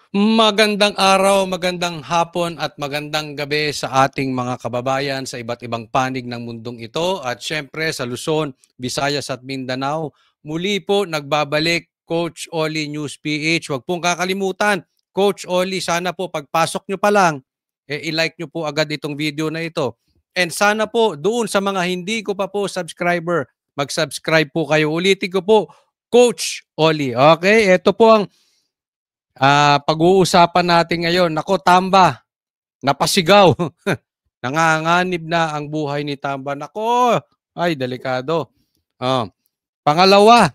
Magandang araw, magandang hapon at magandang gabi sa ating mga kababayan sa iba't ibang panig ng mundong ito at syempre sa Luzon, Visayas at Mindanao. Muli po nagbabalik Coach Oli News PH. Huwag pong kakalimutan, Coach Oli, sana po pagpasok nyo pa lang, i-like nyo po agad itong video na ito. And sana po doon sa mga hindi ko pa po subscriber, mag-subscribe po kayo. Ulitin ko po, Coach Oli. Okay, ito po ang pag-uusapan natin ngayon. Nako, Tamba, napasigaw. Nanganganib na ang buhay ni Tamba. Nako, ay, delikado. Pangalawa,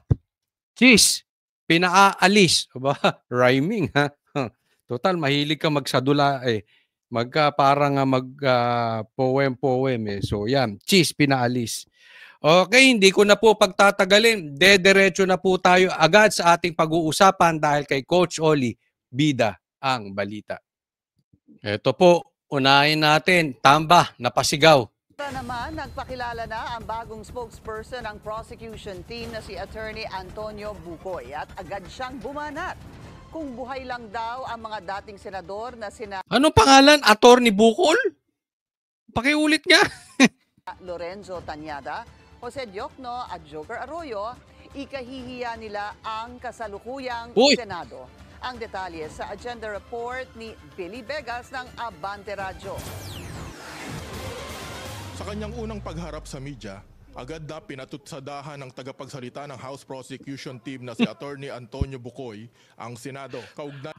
cheese, pinaalis. Aba, rhyming, ha? Total, mahilig ka magsadula eh. Parang poem-poem eh. So, yan, cheese, pinaalis. Okay, hindi ko na po pagtatagalin. Dediretso na po tayo agad sa ating pag-uusapan dahil kay Coach Oli, bida ang balita. Ito po, unahin natin, Tamba, napasigaw. Naman, nagpakilala na ang bagong spokesperson ng prosecution team na si Attorney Antonio Bucoy at agad siyang bumanat. Kung buhay lang daw ang mga dating senador na sina Anong pangalan? Attorney Bukol? Pakiulit nga. Lorenzo Tañada, Jose Diokno at Joker Arroyo, ikahihiya nila ang kasalukuyang Senado. Ang detalye sa agenda report ni Billy Vegas ng Abante Radyo. Sa kanyang unang pagharap sa media, agad na pinatutsadahan ng tagapagsalita ng House Prosecution Team na si Attorney Antonio Bucoy ang Senado.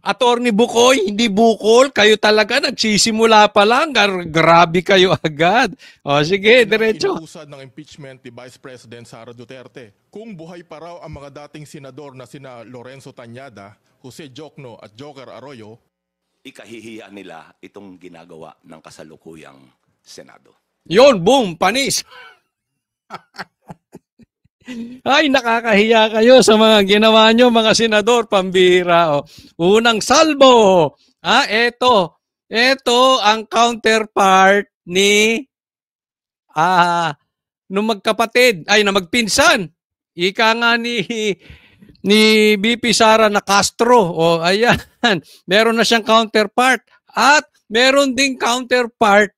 Attorney Bucoy, hindi Bukol. Kayo talaga nagsisimula pa lang. Grabe kayo agad. O sige, diretso. Inuusad ng impeachment ni Vice President Sara Duterte. Kung buhay pa raw ang mga dating senador na sina Lorenzo Tañada, Jose Diokno at Joker Arroyo, ikahihiya nila itong ginagawa ng kasalukuyang Senado. Yon, boom, panis. Ay, nakakahiya kayo sa mga ginawa nyo, mga senador, pambira. O. Unang salbo. Ito ang counterpart ni nung magkapatid, na magpinsan. Ika nga ni BP Sara na Castro. O, ayan. Meron na siyang counterpart. At meron ding counterpart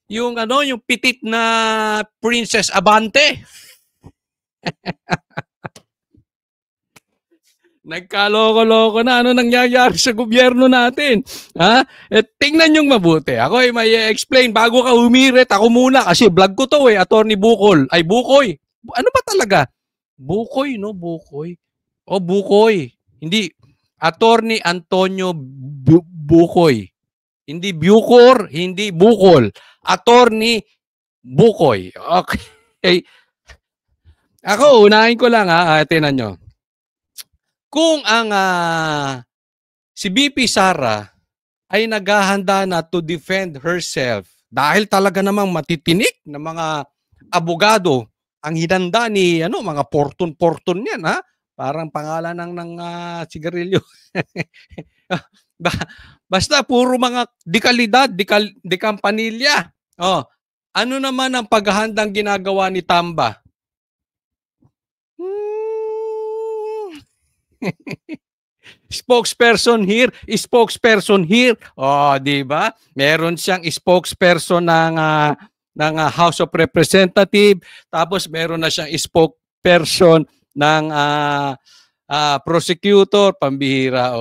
yung pitit na Princess Abante. Nagkaloko-loko na. Ano nangyayari sa gobyerno natin? Tingnan yung mabuti. Ako ay may explain. Bago ka humirit, ako muna. Kasi vlog ko to Attorney Bukol. Ay, Bukoy. Ano ba talaga? Bukoy, no? Bukoy. O, Bukoy. Hindi. Attorney Antonio Bukoy. Hindi Bucor, hindi Bukol. Attorney Bukoy. Okay. Ako, unahin ko lang tinan nyo. Kung ang si BP Sara ay naghahanda na to defend herself dahil talaga namang matitinik na mga abogado ang hinanda ni mga porton-porton yan Parang pangalan ng sigarilyo. Basta puro mga dekalidad, dekampanilya. Ano naman ang paghahandang ginagawa ni Tamba? Spokesperson here, spokesperson here. Di ba? Meron siyang spokesperson ng House of Representatives, tapos meron na siyang spokesperson ng prosecutor, pambihira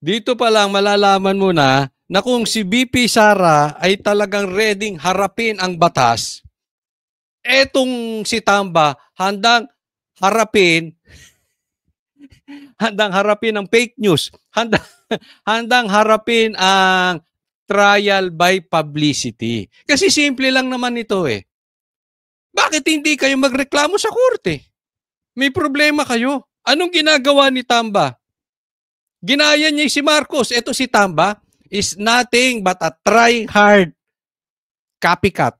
Dito pa lang malalaman mo na kung si BP Sara ay talagang ready harapin ang batas, etong si Tamba handang harapin ang fake news, handang harapin ang trial by publicity. Kasi simple lang naman ito Bakit hindi kayo magreklamo sa korte? May problema kayo. Anong ginagawa ni Tamba? Ginaya niya si Marcos. Ito si Tamba is nothing but a try-hard copycat.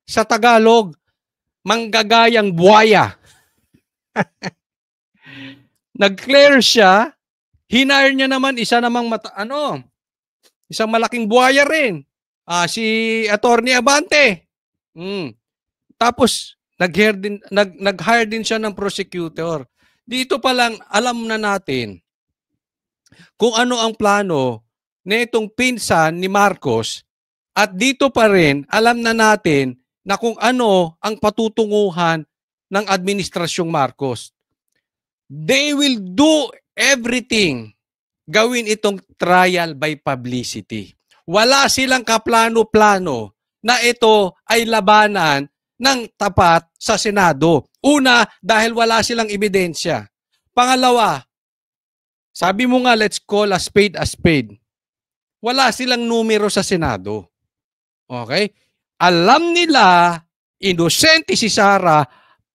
Sa Tagalog, manggagayang buwaya. Nag-clear siya, hinire niya naman isang malaking buwaya rin. Si Attorney Abante. Tapos nag-hire din siya ng prosecutor. Dito pa lang alam na natin kung ano ang plano nitong pinsan ni Marcos at dito pa rin alam na natin na kung ano ang patutunguhan ng administrasyong Marcos. They will do everything gawin itong trial by publicity. Wala silang kaplano-plano na ito ay labanan ng tapat sa Senado. Una, dahil wala silang ebidensya. Pangalawa, sabi mo nga, let's call a spade a spade. Wala silang numero sa Senado. Okay? Alam nila, inosente si Sara.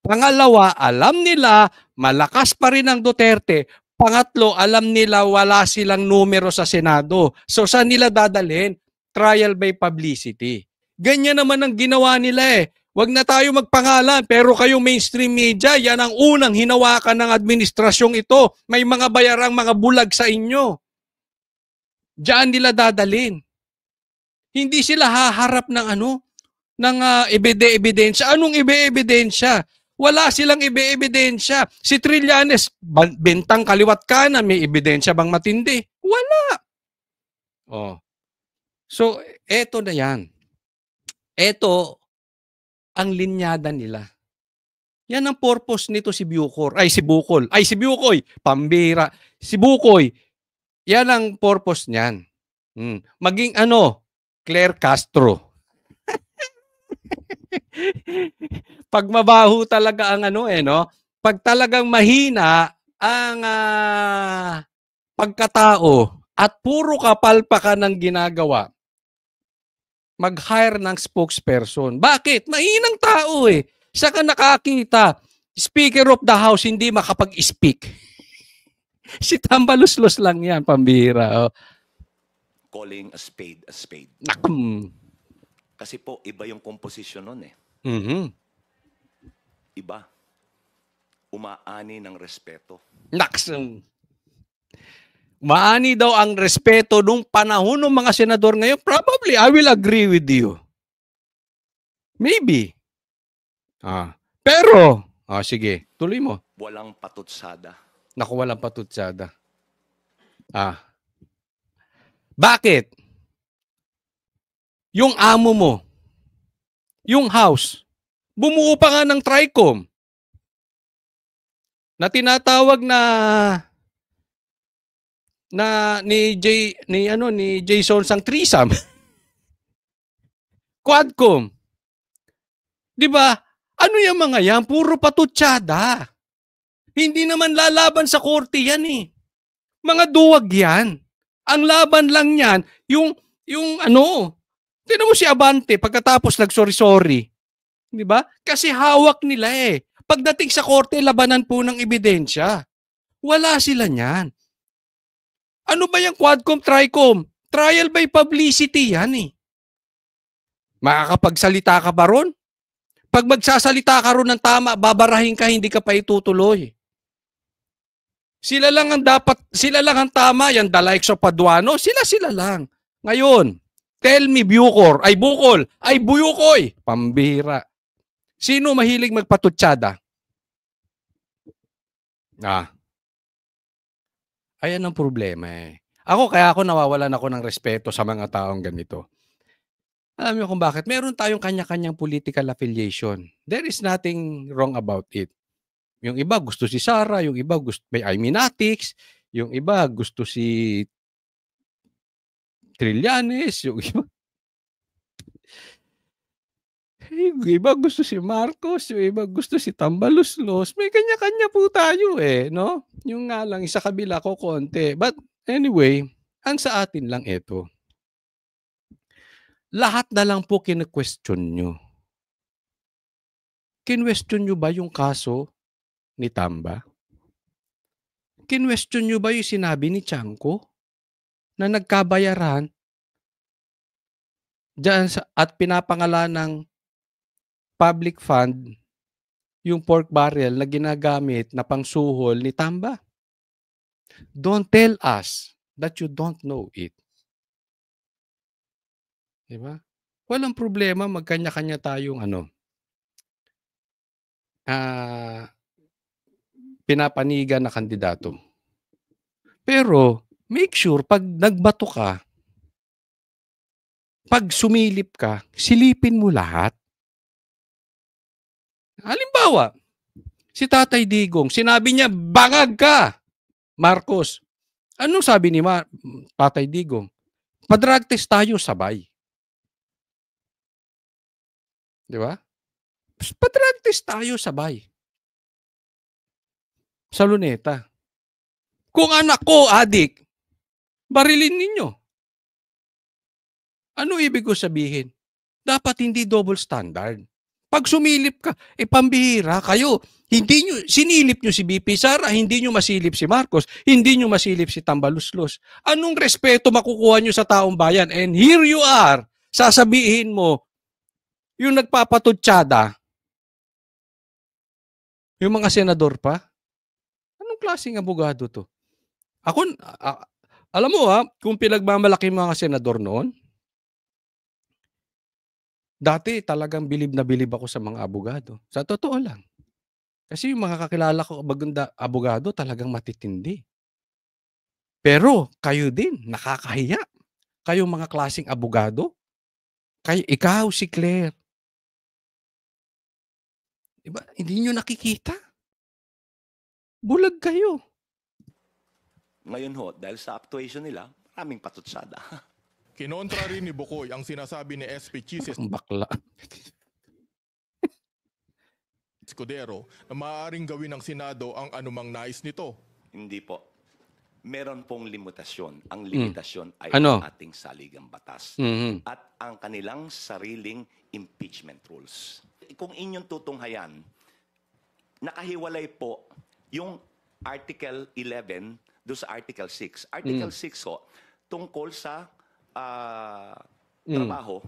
Pangalawa, alam nila, malakas pa rin ang Duterte. Pangatlo, alam nila wala silang numero sa Senado. So, saan nila dadalhin? Trial by publicity. Ganyan naman ang ginawa nila eh. Huwag na tayo magpangalan, pero kayong mainstream media, yan ang unang hinawakan ng administrasyong ito. May mga bayarang mga bulag sa inyo. Diyan nila dadalhin. Hindi sila haharap ng ebidensya. Anong ebidensya? Wala silang ebidensya. Si Trillanes, bentang kaliwat kanan, may ebidensya bang matindi? Wala. Oh. So, eto na yan. Eto ang linyada nila. Yan ang purpose nito si Bucor. Si Bukoy. Pambira. Si Bukoy. Yan ang purpose niyan. Maging Claire Castro. Pag mabaho talaga ang pag talagang mahina ang pagkatao at puro kapalpakan ng ginagawa, mag-hire ng spokesperson. Bakit? Mahinang tao eh. Saka nakakita, Speaker of the House hindi makapag-speak. Si Tambaluslos lang yan, pambira. Oh. Calling a spade a spade. Kasi po, iba yung composition nun eh. Mm-hmm. Iba. Umaani ng respeto. Umaani daw ang respeto nung panahon ng mga senador ngayon. Probably, I will agree with you. Maybe. Pero, sige, tuloy mo. Walang patutsada. Naku, walang patutsada. Bakit? Yung amo mo, yung house, bumuo pa nga ng TRICOM na tinatawag ni Jason sang threesome. Quadcom. 'Di ba? Ano yung mga yan? Puro patutsada. Hindi naman lalaban sa korte yan eh. Mga duwag yan. Ang laban lang yan, yung tinan mo si Abante pagkatapos nag-sorry-sorry. 'Di ba? Kasi hawak nila eh. Pagdating sa korte, labanan po ng ebidensya. Wala sila niyan. Ano ba yung Quadcom, TRICOM? Trial by publicity yan eh. Makakapagsalita ka ba ron? Pag magsasalita ka ron ng tama, babarahin ka, hindi ka pa itutuloy. Sila lang ang tama, yan the likes of Paduano, sila lang. Ngayon, tell me Bucor, Bukol, Buyukoy, pambira. Sino mahilig magpatutsada? Ayan ang problema eh. Kaya ako nawawalan ako ng respeto sa mga taong ganito. Alam niyo kung bakit? Meron tayong kanya-kanyang political affiliation. There is nothing wrong about it. Yung iba gusto si Sara, yung iba gusto may Iminatics, yung iba gusto si Trillanes, yung iba gusto si Marcos, yung iba gusto si Tambaluslos. May kanya-kanya po tayo eh, no? Yung nga lang, isa kabila ko konti. But anyway, ang sa atin lang ito. Lahat na lang po kine-question nyo. Kinwestiyon nyo ba yung kaso ni Tamba? Kinwestiyon nyo ba yung sinabi ni Chanko na nagkabayaran dyan at pinapangalan ng public fund yung pork barrel na ginagamit na pangsuhol ni Tamba? Don't tell us that you don't know it. Diba? Walang problema, magkanya-kanya tayong pinapanigan na kandidato. Pero, make sure, pag nagbato ka, pag sumilip ka, silipin mo lahat. Halimbawa, si Tatay Digong, sinabi niya, bangag ka, Marcos. Anong sabi ni Tatay Digong? Pa-drug test tayo sabay. Di ba? Pa-drug test tayo sabay. Sa Luneta. Kung anak ko, adik, barilin ninyo. Ano ibig ko sabihin? Dapat hindi double standard. Pag sumilip ka, pambihira kayo. Sinilip nyo si BP Sara, hindi nyo masilip si Marcos, hindi nyo masilip si Tambaluslos. Anong respeto makukuha nyo sa taong bayan? And here you are, sasabihin mo, yung nagpapatutsyada, yung mga senador pa, anong klaseng abogado to? Ako, alam mo kung pinagmamalaki mga senador noon, dati talagang bilib na bilib ako sa mga abogado. Sa totoo lang. Kasi yung mga kakilala ko bagunda abogado talagang matitindi. Pero kayo din, nakakahiya. Kayo mga klaseng abogado. Ikaw si Claire. Diba? Hindi nyo nakikita. Bulag kayo. Ngayon ho, dahil sa actuation nila, maraming patutsada. Kinontra rin ni Bukoy ang sinasabi ni SP Chisis Ang bakla. Escudero na maaaring gawin ng Senado ang anumang nais nito. Hindi po. Meron pong limitasyon. Ang limitasyon ay Ano? ang ating saligang batas. Mhm. At ang kanilang sariling impeachment rules. Kung inyong tutunghayan, nakahiwalay po yung Article 11 do sa Article 6. Article 6 ho, tungkol sa trabaho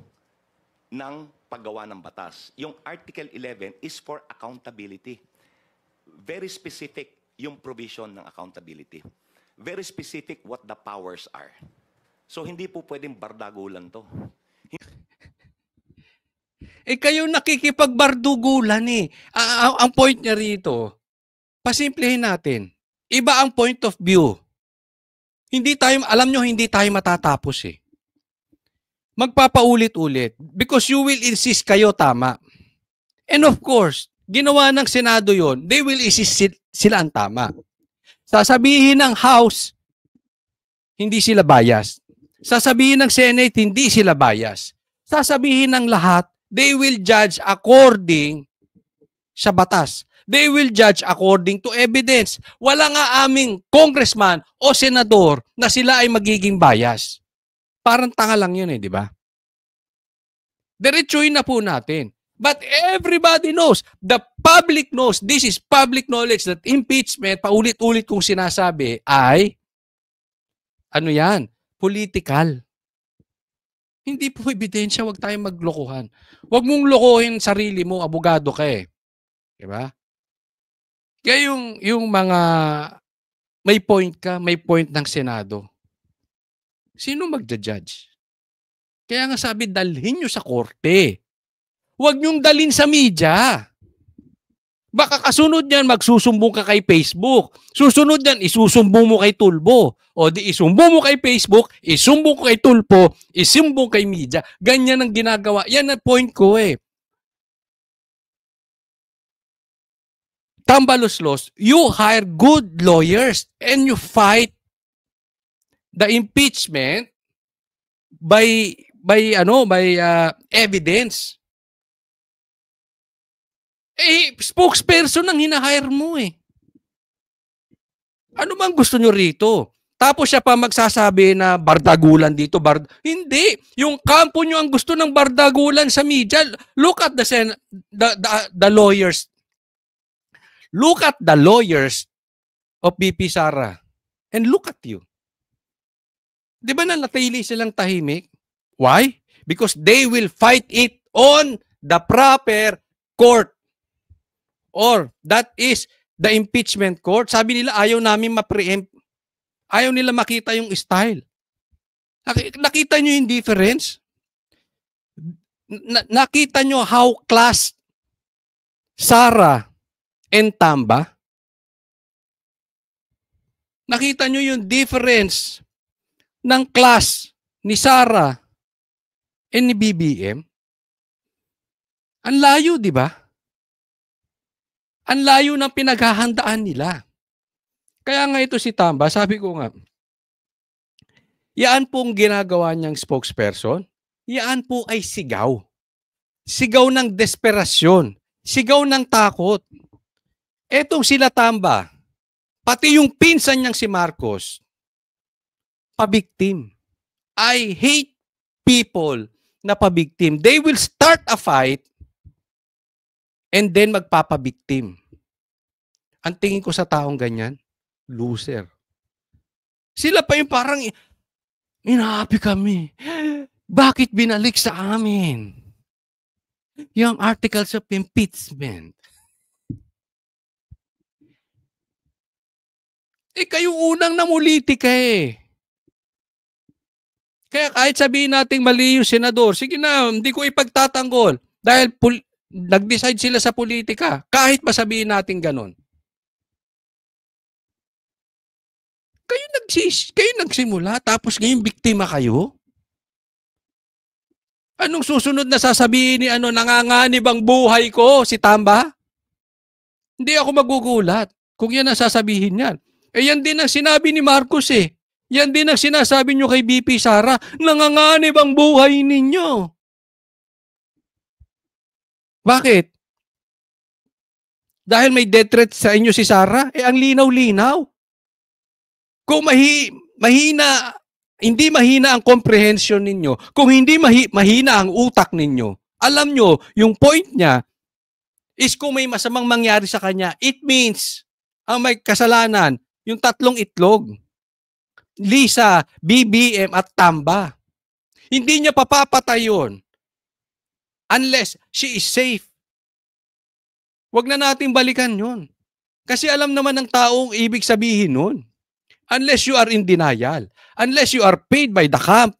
ng paggawa ng batas. Yung Article 11 is for accountability. Very specific yung provision ng accountability. Very specific what the powers are. So hindi po pwedeng bardagulan to. Kayo nakikipagbardugulan ang point niya rito, pasimplehin natin. Iba ang point of view. Alam nyo, hindi tayo matatapos Magpapaulit-ulit because you will insist kayo tama. And of course, ginawa ng Senado yon, they will insist sila ang tama. Sasabihin ng House, hindi sila bias. Sasabihin ng Senate, hindi sila bias. Sasabihin ng lahat, they will judge according sa batas. They will judge according to evidence. Wala nga aming congressman o senador na sila ay magiging bias. Parang tanga lang yun di ba? Diretsuhin na po natin. But everybody knows, the public knows, this is public knowledge that impeachment, paulit-ulit kong sinasabi, ay, political. Hindi po ebidensya, wag tayong maglokohan. Wag mong lokohin sarili mo, abogado ka Diba? Kaya yung mga may point ka, may point ng Senado. Sino magja-judge? Kaya nga sabi, dalhin nyo sa korte. Huwag nyong dalhin sa media. Baka kasunod yan, magsusumbong ka kay Facebook. Susunod yan, isusumbong mo kay Tulbo. O di isumbong mo kay Facebook, isumbong ko kay Tulpo, isumbong kay media. Ganyan ang ginagawa. Yan ang point ko Tambaluslos, you hire good lawyers and you fight the impeachment by evidence. Spokesperson ang hinahire mo Ano bang gusto nyo rito? Tapos siya pa magsasabi na bardagulan dito. Hindi. Yung kampo nyo ang gusto ng bardagulan sa media. Look at the lawyers. Look at the lawyers of BP Sara. And look at you. Di ba nanatili silang tahimik? Why? Because they will fight it on the proper court. Or that is the impeachment court. Sabi nila ayaw namin ma-preempt. Ayaw nila makita yung style. Nakita nyo yung difference? Nakita nyo how class Sara and Tamba? Nakita nyo yung difference ng class ni Sara and ni BBM? Ang layo, di ba? Ang layo ng pinaghahandaan nila. Kaya nga ito si Tamba, sabi ko nga, yaan pong ginagawa niyang spokesperson, yaan po ay sigaw. Sigaw ng desperasyon. Sigaw ng takot. Etong sila Tamba, pati yung pinsan niyang si Marcos, pabiktim. I hate people na pabiktim. They will start a fight and then magpapabiktim. Ang tingin ko sa taong ganyan, loser. Sila pa yung parang, inahapi kami. Bakit binalik sa amin? Yung articles of impeachment. Kayo unang namuliti ka eh. Kaya kahit sabihin nating mali yung senador, sige na, hindi ko ipagtatanggol. Dahil nag-decide sila sa politika. Kahit masabihin natin ganon. Kayo nagsimula, tapos ngayon biktima kayo? Anong susunod na sasabihin ni nanganganib ang buhay ko, si Tamba? Hindi ako magugulat kung yan ang sasabihin yan. Yan din ang sinabi ni Marcos eh. Yan din ang sinasabi nyo kay BP Sara, nanganganib ang buhay ninyo. Bakit? Dahil may death threat sa inyo si Sara? Ang linaw-linaw. Kung hindi mahina ang comprehension ninyo, kung hindi mahina ang utak ninyo, alam nyo, yung point niya is kung may masamang mangyari sa kanya, it means ang may kasalanan, yung tatlong itlog. Lisa, BBM at Tamba. Hindi niya papapatay yun unless she is safe. Huwag na natin balikan yun. Kasi alam naman ng taong ibig sabihin nun. Unless you are in denial. Unless you are paid by the camp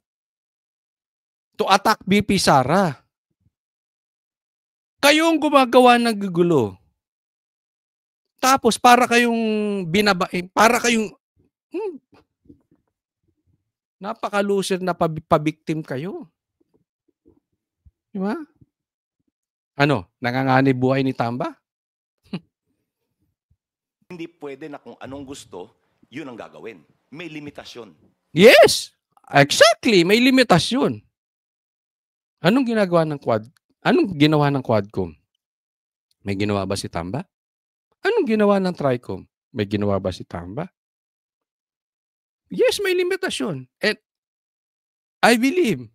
to attack BP Sara. Kayong gumagawa ng gugulo. Tapos para kayong napaka-loser na pabiktim kayo. Di ba? Nanganganib buhay ni Tamba? Hindi pwede na kung anong gusto, yun ang gagawin. May limitasyon. Yes! Exactly! May limitasyon. Anong ginawa ng Quadcom? May ginawa ba si Tamba? Anong ginawa ng Tricom? May ginawa ba si Tamba? Yes, may limitasyon. And I believe,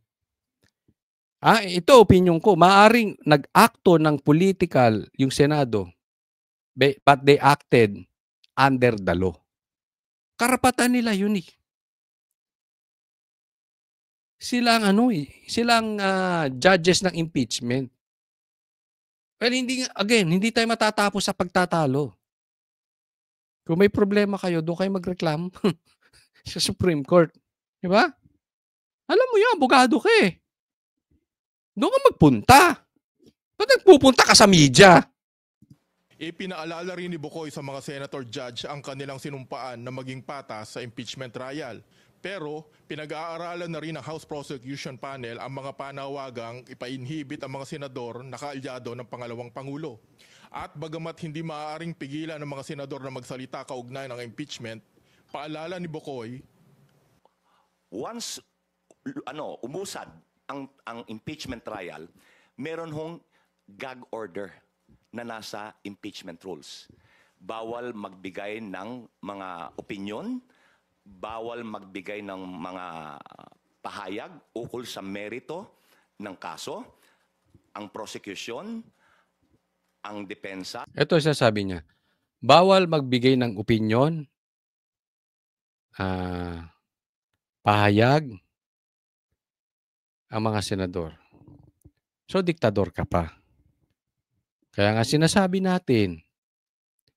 ito opinion ko, maaring nag-akto ng political yung Senado, but they acted under the law. Karapatan nila yun eh. Silang judges ng impeachment. Well, hindi tayo matatapos sa pagtatalo. Kung may problema kayo, doon kayo magreklamo sa Supreme Court. Di ba? Alam mo yan, abogado ka eh. Doon ka magpunta. Ba't nagpupunta ka sa media? Ipinaalala rin ni Bukoy sa mga senator judge ang kanilang sinumpaan na maging patas sa impeachment trial. Pero pinag-aaralan na rin ng House Prosecution Panel ang mga panawagang ipa-inhibit ang mga senador na kaalyado ng pangalawang Pangulo. At bagamat hindi maaaring pigilan ng mga senador na magsalita kaugnay ng impeachment, paalala ni Bukoy, once umusad ang impeachment trial, meron hong gag order na nasa impeachment rules. Bawal magbigay ng mga opinion, bawal magbigay ng mga pahayag ukol sa merito ng kaso, ang prosecution, ang depensa. Ito sasabi niya, bawal magbigay ng opinion, pahayag, ang mga senador. So, diktador ka pa. Kaya nga sinasabi natin,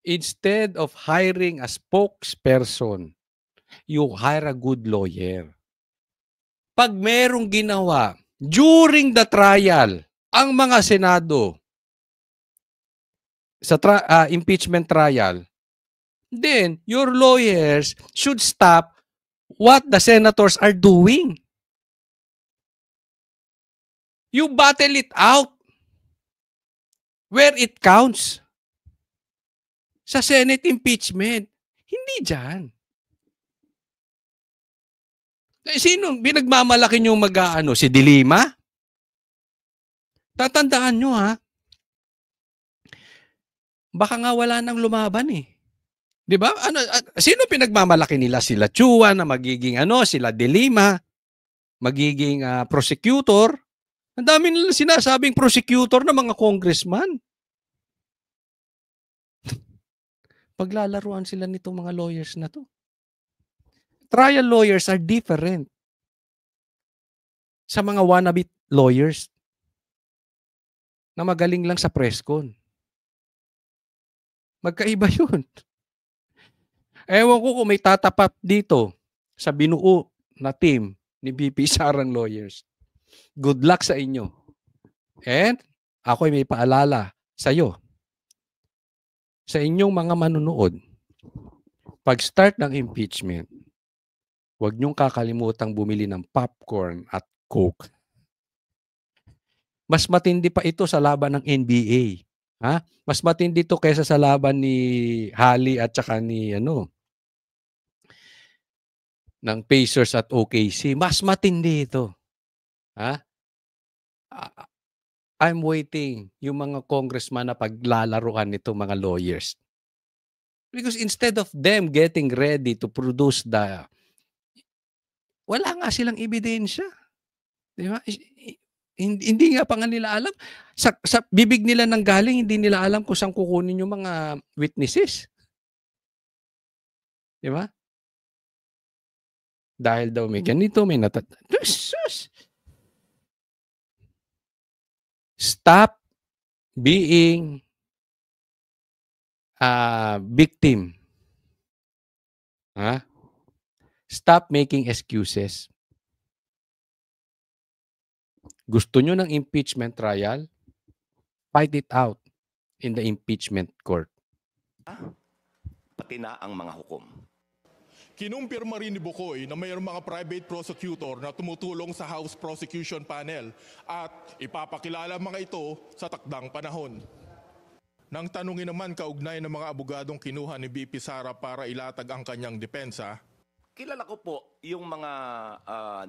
instead of hiring a spokesperson, you hire a good lawyer. Pag merong ginawa during the trial, ang mga senado sa impeachment trial, then your lawyers should stop what the senators are doing. You battle it out where it counts. Sa Senate impeachment. Hindi dyan. Sino binagmamalaki nyo mag-ano? Si De Lima? Tatandaan nyo ha. Baka nga wala nang lumaban eh. 'Di ba? Sino pinagmamalaki nila? Sila Chua na magiging sila De Lima magiging prosecutor. Ang dami nila sinasabing prosecutor na mga congressman. Paglalaruan sila nitong mga lawyers na to. Trial lawyers are different sa mga wannabe lawyers na magaling lang sa press con. Magkaiba yun. Ewan ko kung may tatapat dito sa binuo na team ni VP Sarang Lawyers. Good luck sa inyo. And ako'y may paalala sa iyo. Sa inyong mga manunood, pag-start ng impeachment, huwag niyong kakalimutang bumili ng popcorn at Coke. Mas matindi pa ito sa laban ng NBA. Ha? Mas matindi ito kaysa sa laban ni Hali at saka ni ng Pacers at OKC. Mas matindi ito. Ha? I'm waiting yung mga congressman na paglalaruan nito mga lawyers. Because instead of them getting ready to produce wala nga silang ebidensya. Di ba? Hindi nga pa nga nila alam. Sa bibig nila nang galing, hindi nila alam kung saan kukunin yung mga witnesses. Di ba? Dahil daw may ganito, may Stop being a victim. Ha? Stop making excuses. Gusto nyo ng impeachment trial? Fight it out in the impeachment court. Pati na ang mga hukom. Kinumpirma rin ni Bukoy na mayroong mga private prosecutor na tumutulong sa House Prosecution Panel at ipapakilala mga ito sa takdang panahon. Nang tanungin naman kaugnay ng mga abogadong kinuha ni VP Sara para ilatag ang kanyang depensa, Kilala ko po yung mga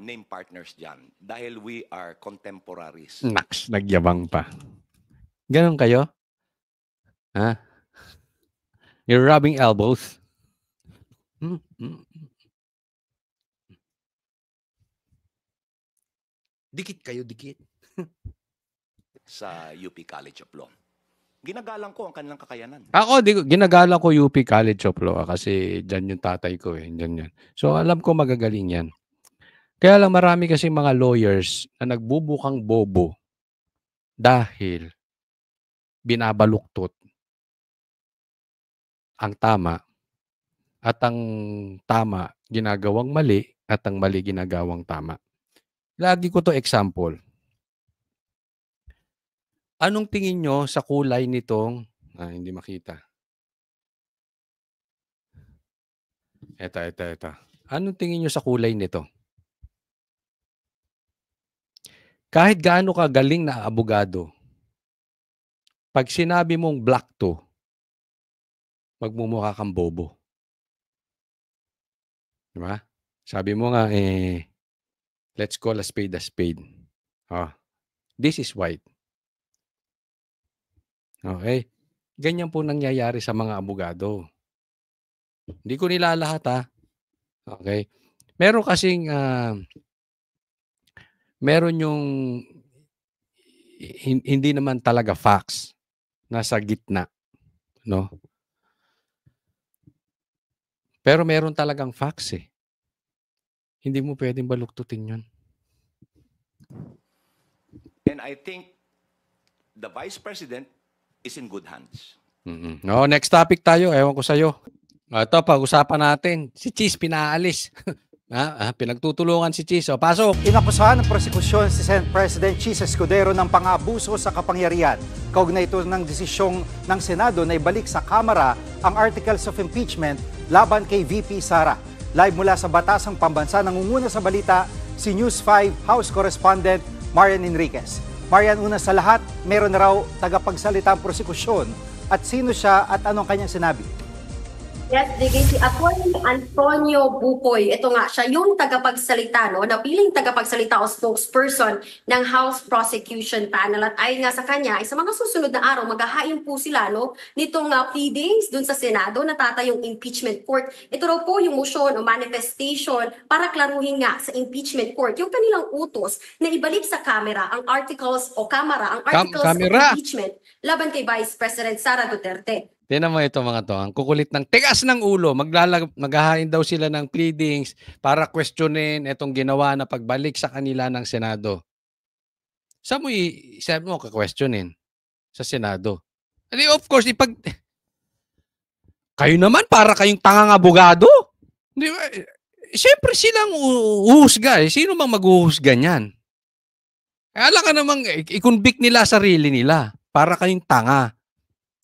name partners dyan dahil we are contemporaries. Naks, nagyabang pa. Ganon kayo? Ha? You're rubbing elbows? Dikit kayo, dikit. Sa UP College of Law. Ginagalang ko ang kanilang kakayanan. Ako, ginagalang ko UP College of Law kasi dyan yung tatay ko eh. Dyan yan. So alam ko magagaling yan. Kaya lang marami kasi mga lawyers na nagbubukang bobo dahil binabaluktot ang tama at ang tama ginagawang mali at ang mali ginagawang tama. Lagi ko to example. Anong tingin nyo sa kulay nitong, hindi makita. Ito. Anong tingin nyo sa kulay nito? Kahit gaano ka galing na abogado, pag sinabi mong black to, magmumukha kang bobo. Diba? Sabi mo nga, let's call a spade a spade. This is white. Okay? Ganyan po nangyayari sa mga abogado. Hindi ko nilalahat ha. Okay? Meron kasing, meron yung hindi naman talaga facts. Nasa gitna. No? Pero meron talagang facts eh. Hindi mo pwedeng baluktutin yun. And I think the Vice President is in good hands. No, next topic tayo. Ewan ko sa'yo. Ito, pag-usapan natin. Si Cheese, pinaalis. Pinagtutulungan si Chis. O, pasok. Inakusahan ng prosekusyon si Senate President Chis Escudero ng pang-abuso sa kapangyarihan. Kaugnay ito ng desisyong ng Senado na ibalik sa Kamara ang Articles of Impeachment laban kay VP Sara. Live mula sa Batasang Pambansa, nangunguna sa balita si News 5 House Correspondent Marian Enriquez. Marian, una sa lahat, meron na raw tagapagsalita ang prosekusyon. At sino siya at anong kanyang sinabi? Yes, si Atty. Antonio Bukoy. Ito nga, siya yung tagapagsalita, no? Napiling tagapagsalita o spokesperson ng House Prosecution Panel. At ayon nga sa kanya, sa mga susunod na araw, maghahain po sila, no? Nitong pleadings dun sa Senado, natatayong impeachment court. Ito raw po yung motion o manifestation para klaruhin nga sa impeachment court yung kanilang utos na ibalik sa Kamara ang articles o Kamara, ang articles of impeachment laban kay Vice President Sara Duterte. Tinan mo ito mga to, ang kukulit ng tigas ng ulo, maghahain daw sila ng pleadings para questionin itong ginawa na pagbalik sa kanila ng Senado. Saan mo ka-questionin? Sa Senado. And of course, kayo naman para kayong tangang abogado. Di ba? Siyempre silang uhusga. Sino mang maghuhusga niyan? Alam ka namang i-convict nila sarili nila para kayong tanga.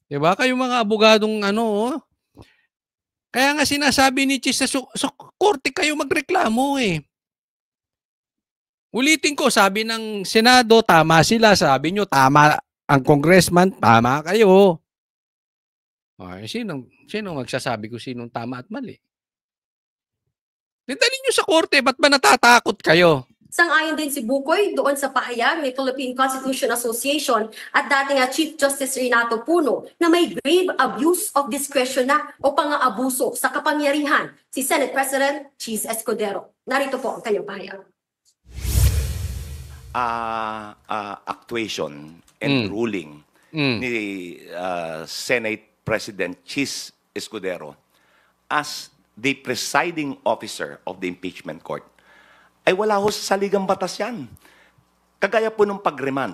Diba? Kayong mga abogadong Kaya nga sinasabi ni Chis sa korte kayo magreklamo eh. Ulitin ko, sabi ng Senado, tama sila. Sabi nyo, tama ang congressman, tama kayo. Ay, sino magsasabi ko sinong tama at mali? Dali nyo sa korte, ba't ba natatakot kayo? Sang-ayon din si Bukoy doon sa pahayag ni Philippine Constitution Association at dating Chief Justice Renato Puno na may grave abuse of discretion na o pang-aabuso sa kapangyarihan si Senate President Chis Escudero. Narito po ang kanyang pahayag. Actuation and ruling ni Senate President Chis Escudero as the presiding officer of the impeachment court ay wala ho sa saligang batas yan. Kagaya po ng pag-remand.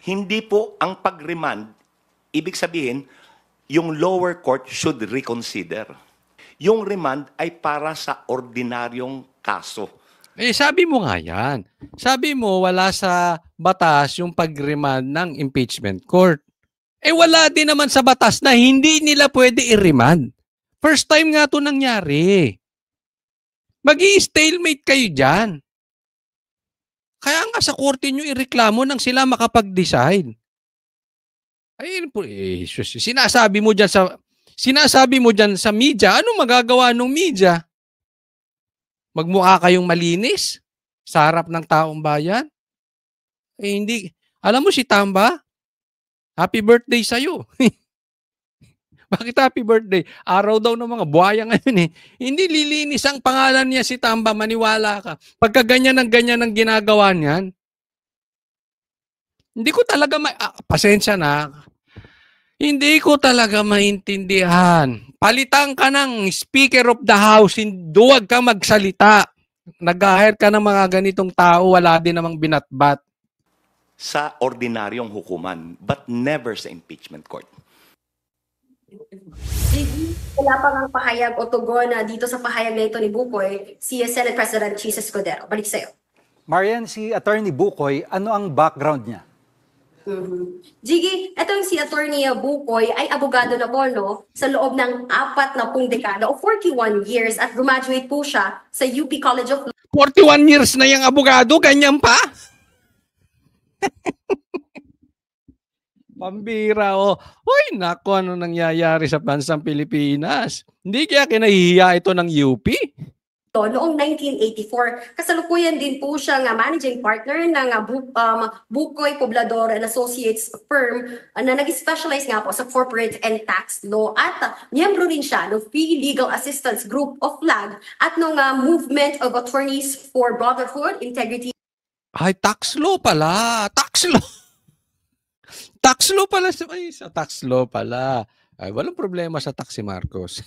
Hindi po ang pag-remand, ibig sabihin, yung lower court should reconsider. Yung remand ay para sa ordinaryong kaso. Sabi mo nga yan. Sabi mo wala sa batas yung pag-remand ng impeachment court. Wala din naman sa batas na hindi nila pwede i-remand. First time nga ito nangyari. Mag-i-stalemate kayo dyan. Kaya nga sa korte nyo ireklamo nang sila makapag-decide. Ayun po, sinasabi mo dyan sa media, ano magagawa ng media? Magmukha kayong malinis sa harap ng taong bayan? Hindi. Alam mo si Tamba, happy birthday sa'yo. Bakit happy birthday? Araw daw ng mga buhaya ngayon eh. Hindi lilinis ang pangalan niya si Tamba, maniwala ka. Pagka ganyan ang ginagawa niyan, hindi ko talaga pasensya na. Hindi ko talaga maintindihan. Palitan ka ng Speaker of the House, duwag ka magsalita. Nag-hire ka ng mga ganitong tao, wala din namang binatbat. Sa ordinaryong hukuman, but never sa impeachment court. Wala pa ng pahayag o tugon dito sa pahayag na ito ni Bukoy, si Senate President Chis Escudero. Balik sa'yo. Marian, si Atty. Bukoy, ano ang background niya? Jiggy, itong si Atty. Bukoy ay abogado na po sa loob ng 40 dekada o 41 years at graduate po siya sa UP College of Law. 41 years na yung abogado, ganyan pa? Pambira o. Uy, naku, ano nangyayari sa bansang Pilipinas? Hindi kaya kinahihiya ito ng UP? Noong 1984, kasalukuyan din po siya managing partner ng Bukoy Poblador and Associates firm na nag-specialize nga po sa corporate and tax law at miyembro rin siya ng Free Legal Assistance Group of FLAG at ng Movement of Attorneys for Brotherhood, Integrity. Ay, tax law pala. Tax law. Tax law pala. Ay, sa tax law pala. Ay, walang problema sa tax si Marcos.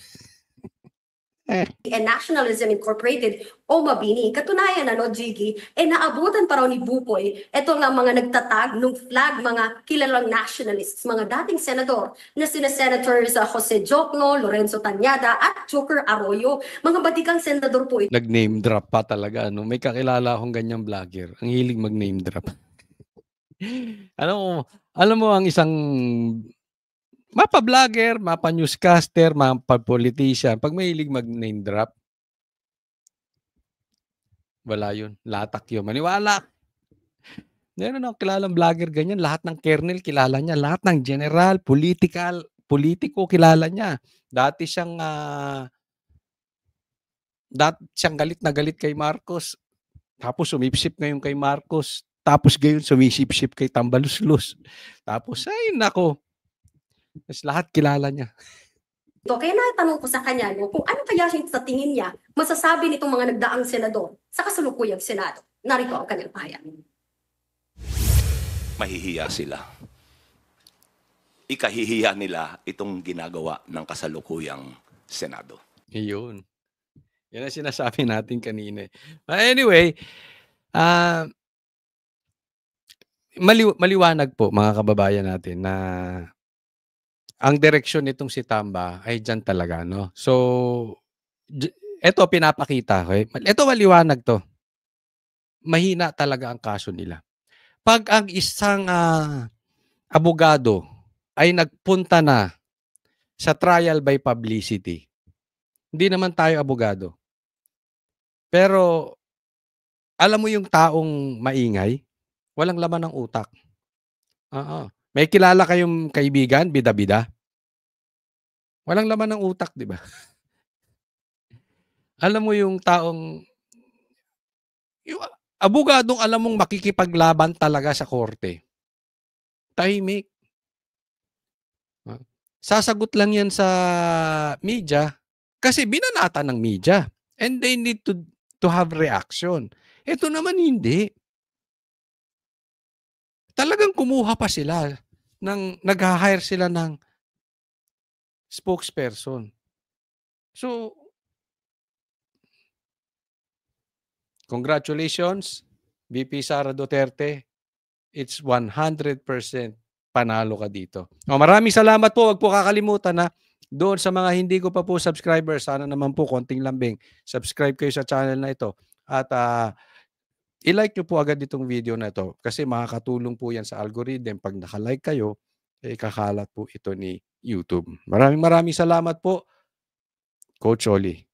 and Nationalism Incorporated o Mabini. Katunayan, Jiggy, naabutan pa raw ni Bukoy ito nga mga nagtatag ng flag, mga kilalang nationalists, mga dating senador na sina Senators Jose Diokno, Lorenzo Tanyada at Joker Arroyo. Mga batikang senador po ito. Nag-name drop pa talaga. No? May kakilala akong ganyang vlogger. Ang hilig mag-name drop. Alam mo ang isang mapa-vlogger, mapa-newscaster, mapa-politician, pag mahilig mag-name drop, wala yun. Latak yun. Maniwala. Meron akong kilalang vlogger ganyan. Lahat ng kernel kilala niya. Lahat ng general, politiko kilala niya. Dati siyang galit na galit kay Marcos. Tapos sumipsip ngayon kay Marcos. Tapos gayon sumisip-sip kay Tambaluslos. Tapos ay nako. Mas lahat kilala niya. Kaya natanong ko sa kanya kung ano kaya sa tingin niya masasabi nitong mga nagdaang senador sa kasalukuyang Senado. Narito ang kanyang pahayag. Mahihiya sila. Ikahihiya nila itong ginagawa ng kasalukuyang Senado. Iyon. Yan ang sinasabi natin kanina. Anyway, maliwanag po mga kababayan natin na ang direksyon nitong si Tamba ay dyan talaga, no? So, eto pinapakita ko. Eto maliwanag to. Mahina talaga ang kaso nila. Pag ang isang abogado ay nagpunta na sa trial by publicity, hindi naman tayo abogado. Pero, alam mo yung taong maingay, walang laman ng utak. May kilala kayong kaibigan, bida-bida? Walang laman ng utak, di ba? Alam mo yung taong, yung abogadong alam mong makikipaglaban talaga sa korte. Tahimik. Sasagot lang yan sa media kasi binanata ng media. And they need to have reaction. Ito naman hindi. Talagang kumuha pa sila nag-hire sila ng spokesperson. So, congratulations, VP Sara Duterte. It's 100% panalo ka dito. Maraming salamat po. Huwag po kakalimutan na doon sa mga hindi ko pa po subscribers, sana naman po konting lambing. Subscribe kayo sa channel na ito. At i-like nyo po agad itong video na ito kasi makakatulong po yan sa algorithm. Pag nakalike kayo, kakalat po ito ni YouTube. Maraming salamat po, Coach Oli.